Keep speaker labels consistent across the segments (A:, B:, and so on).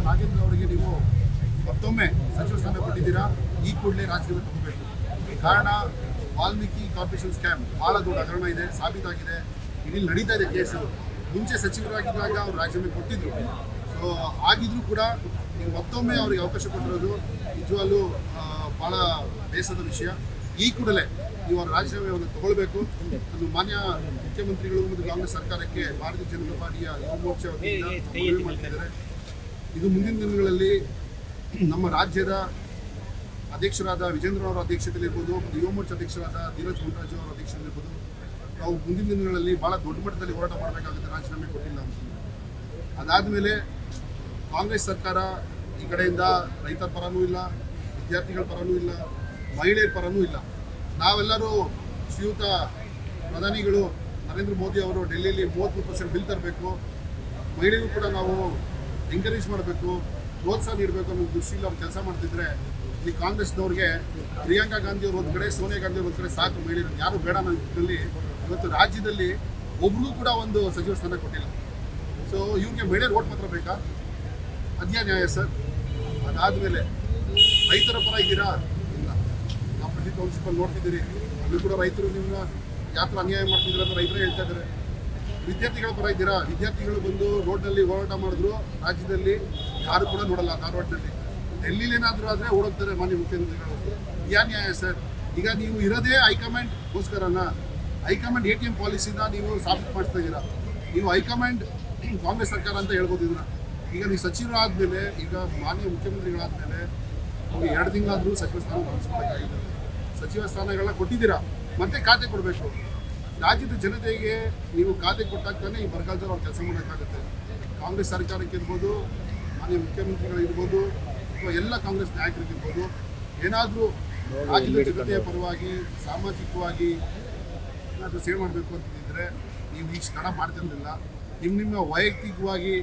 A: ನಾಗೇಂದ್ರ ಅವರಿಗೆ ನೀವು ಮತ್ತೊಮ್ಮೆ ಸಚಿವ ಸ್ಥಾನ ಕೊಟ್ಟಿದ್ದೀರಾ. ಈ ಕೂಡಲೇ ರಾಜೀನಾಮೆ ತಗೋಬೇಕು. ಕಾರಣ ವಾಲ್ಮೀಕಿ ಕಾರ್ಪೊರೇಷನ್ ಸ್ಕ್ಯಾಮ್ ಭಾಳ ದೊಡ್ಡ ಹಗರಣ ಇದೆ, ಸಾಬೀತಾಗಿದೆ. ಇಲ್ಲಿ ನಡೀತಾ ಇದೆ ಕೇಸು. ಮುಂಚೆ ಸಚಿವರಾಗಿದ್ದಾಗ ಅವ್ರು ರಾಜೀನಾಮೆ ಕೊಟ್ಟಿದ್ರು. ಸೊ ಆಗಿದ್ರೂ ಕೂಡ ನೀವು ಮತ್ತೊಮ್ಮೆ ಅವ್ರಿಗೆ ಅವಕಾಶ ಕೊಟ್ಟಿರೋದು ನಿಜವಾಗ್ಲೂ ಭಾಳ ಬೇಸರದ ವಿಷಯ. ಈ ಕೂಡಲೇ ನೀವು ಅವರ ರಾಜೀನಾಮೆಯನ್ನು ತಗೊಳ್ಬೇಕು. ಅದು ಮಾನ್ಯ ಮುಖ್ಯಮಂತ್ರಿಗಳು ಮತ್ತು ಕಾಂಗ್ರೆಸ್ ಸರ್ಕಾರಕ್ಕೆ ಭಾರತೀಯ ಜನತಾ ಪಾರ್ಟಿಯ ಯುವ ಮೋರ್ಚಾ ಮನವಿ ಮಾಡ್ತಿದ್ದಾರೆ. ಇದು ಮುಂದಿನ ದಿನಗಳಲ್ಲಿ ನಮ್ಮ ರಾಜ್ಯದ ಅಧ್ಯಕ್ಷರಾದ ವಿಜೇಂದ್ರ ಅವರ ಅಧ್ಯಕ್ಷತೆಯಲ್ಲಿರ್ಬೋದು, ಯುವ ಮೋರ್ಚಾ ಅಧ್ಯಕ್ಷರಾದ ಧೀರಜ್ ಗುಂಡರಾಜು ಅವರ ಅಧ್ಯಕ್ಷತೆಯಲ್ಲಿರ್ಬೋದು, ನಾವು ಮುಂದಿನ ದಿನಗಳಲ್ಲಿ ಭಾಳ ದೊಡ್ಡ ಮಟ್ಟದಲ್ಲಿ ಹೋರಾಟ ಮಾಡಬೇಕಾಗುತ್ತೆ ರಾಜೀನಾಮೆ ಕೊಟ್ಟಿಲ್ಲ ಅಂತ. ಅದಾದಮೇಲೆ ಕಾಂಗ್ರೆಸ್ ಸರ್ಕಾರ ಈ ಕಡೆಯಿಂದ ರೈತರ ಪರನೂ ಇಲ್ಲ, ವಿದ್ಯಾರ್ಥಿಗಳ ಪರನೂ ಇಲ್ಲ, ಮಹಿಳೆಯರ ಪರನೂ ಇಲ್ಲ. ನಾವೆಲ್ಲರೂ ಶ್ರೀಯುತ ಪ್ರಧಾನಿಗಳು ನರೇಂದ್ರ ಮೋದಿ ಅವರು ಡೆಲ್ಲಿಯಲ್ಲಿ 33% ಬಿಲ್ ತರಬೇಕು, ಮಹಿಳೆಯರು ಕೂಡ ನಾವು ಎಂಕರೇಜ್ ಮಾಡಬೇಕು, ಪ್ರೋತ್ಸಾಹ ನೀಡಬೇಕು ಅನ್ನೋ ದೃಷ್ಟಿಯಲ್ಲಿ ಅವ್ರು ಕೆಲಸ ಮಾಡ್ತಿದ್ರೆ, ಈ ಕಾಂಗ್ರೆಸ್ನವ್ರಿಗೆ ಪ್ರಿಯಾಂಕಾ ಗಾಂಧಿ ಅವರು ಒಂದು ಕಡೆ, ಸೋನಿಯಾ ಗಾಂಧಿ ಅವರು ಒಂದು ಕಡೆ ಸಾಕು, ಮಹಿಳೆಯರು ಯಾರು ಬೇಡ ಅನ್ನೋ ನಿಟ್ಟಿನಲ್ಲಿ ಇವತ್ತು ರಾಜ್ಯದಲ್ಲಿ ಒಬ್ರಿಗೂ ಕೂಡ ಒಂದು ಸಚಿವ ಸ್ಥಾನ ಕೊಟ್ಟಿಲ್ಲ. ಸೊ ಇವ್ರಿಗೆ ಮಹಿಳೆಯರು ಓಟ್ ಮಾತ್ರ ಬೇಕಾ? ಅದ್ಯಾ ನ್ಯಾಯ ಸರ್? ಅದಾದಮೇಲೆ ರೈತರ ಪರ ಇದ್ದೀರಾ? ಇಲ್ಲ. ನಾವು ಪ್ರತಿ ಟೌನ್ಶಿಪ್ಪಲ್ಲಿ ನೋಡ್ತಿದ್ದೀರಿ, ಅಲ್ಲಿ ಕೂಡ ರೈತರು ನಿಮ್ಮನ್ನ ಯಾವ ಥರ ಅನ್ಯಾಯ ಮಾಡ್ತಿದ್ದೀರ ಅಂತ ರೈತರೇ ಹೇಳ್ತಾ ಇದ್ದಾರೆ. ವಿದ್ಯಾರ್ಥಿಗಳ ಪರ ಇದ್ದೀರಾ? ವಿದ್ಯಾರ್ಥಿಗಳು ಬಂದು ರೋಡ್ನಲ್ಲಿ ಹೋರಾಟ ಮಾಡಿದ್ರು, ರಾಜ್ಯದಲ್ಲಿ ಯಾರು ಕೂಡ ನೋಡಲ್ಲ. ಧಾರವಾಡದಲ್ಲಿ, ಡೆಲ್ಲಿಲೇನಾದರೂ ಆದರೆ ಓಡೋಗ್ತಾರೆ ಮಾನ್ಯ ಮುಖ್ಯಮಂತ್ರಿಗಳು. ಯಾ ನ್ಯಾಯ ಸರ್? ಈಗ ನೀವು ಇರೋದೇ ಹೈಕಮಾಂಡ್ಗೋಸ್ಕರನ? ಹೈಕಮಾಂಡ್ ATM ಪಾಲಿಸಿನ ನೀವು ಸಾಬೀತು ಮಾಡ್ತಾ ಇದ್ದೀರಾ. ನೀವು ಹೈಕಮಾಂಡ್ ಕಾಂಗ್ರೆಸ್ ಸರ್ಕಾರ ಅಂತ ಹೇಳ್ಬೋದು ಇದನ್ನ. ಈಗ ನೀವು ಸಚಿವರಾದಮೇಲೆ, ಈಗ ಮಾನ್ಯ ಮುಖ್ಯಮಂತ್ರಿಗಳಾದಮೇಲೆ ಅವ್ರಿಗೆ 2 ತಿಂಗಳಾದರೂ ಸಚಿವ ಸ್ಥಾನ ಬಳಸ್ಕೊಬೇಕಾಗಿದೆ. ಸಚಿವ ಸ್ಥಾನಗಳನ್ನ ಕೊಟ್ಟಿದ್ದೀರಾ, ಮತ್ತೆ ಖಾತೆ ಕೊಡಬೇಕು. ರಾಜ್ಯದ ಜನತೆಗೆ ನೀವು ಖಾತೆ ಕೊಟ್ಟಾಗ್ತಾನೆ ಈ ಬರಗಾಲದಲ್ಲಿ ಅವ್ರು ಕೆಲಸ ಮಾಡೋಕ್ಕಾಗುತ್ತೆ. ಕಾಂಗ್ರೆಸ್ ಸರ್ಕಾರಕ್ಕೆ ಇರ್ಬೋದು, ಮಾನ್ಯ ಮುಖ್ಯಮಂತ್ರಿಗಳಿರ್ಬೋದು, ಅಥವಾ ಎಲ್ಲ ಕಾಂಗ್ರೆಸ್ ನಾಯಕರಿಗಿರ್ಬೋದು, ಏನಾದರೂ ರಾಜ್ಯದ ಜನತೆಯ ಪರವಾಗಿ ಸಾಮಾಜಿಕವಾಗಿ ಏನಾದರೂ ಸೇವೆ ಮಾಡಬೇಕು ಅಂತಿದ್ದರೆ ನೀವು ಈ ತಡ ಮಾಡ್ತಿರಲಿಲ್ಲ. ನಿಮ್ಮ ವೈಯಕ್ತಿಕವಾಗಿ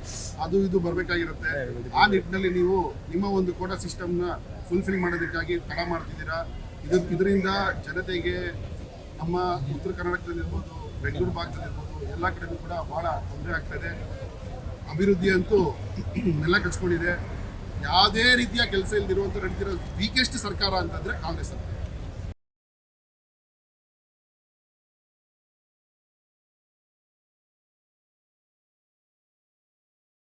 A: ಅದು ಇದು ಬರಬೇಕಾಗಿರುತ್ತೆ. ಆ ನಿಟ್ಟಿನಲ್ಲಿ ನೀವು ನಿಮ್ಮ ಒಂದು ಕೋಟಾ ಸಿಸ್ಟಮ್ನ ಫುಲ್ಫಿಲ್ ಮಾಡೋದಕ್ಕಾಗಿ ತಡ ಮಾಡ್ತಿದ್ದೀರಾ. ಇದರಿಂದ ಜನತೆಗೆ ನಮ್ಮ ಉತ್ತರ ಕರ್ನಾಟಕದಲ್ಲಿರ್ಬೋದು, ಬೆಂಗಳೂರು ಭಾಗದಲ್ಲಿರ್ಬೋದು, ಎಲ್ಲ ಕಡೆಯೂ ಕೂಡ ಭಾಳ ತೊಂದರೆ ಆಗ್ತಾಯಿದೆ. ಅಭಿವೃದ್ಧಿ ಅಂತೂ ನೆಲ ಕಚ್ಕೊಂಡಿದೆ. ಯಾವುದೇ ರೀತಿಯ ಕೆಲಸ ಇಲ್ದಿರುವಂಥ ನಡೀತಿರೋ ವೀಕೆಸ್ಟ್ ಸರ್ಕಾರ ಅಂತಂದರೆ ಕಾಂಗ್ರೆಸ್ ಸರ್ಕಾರ.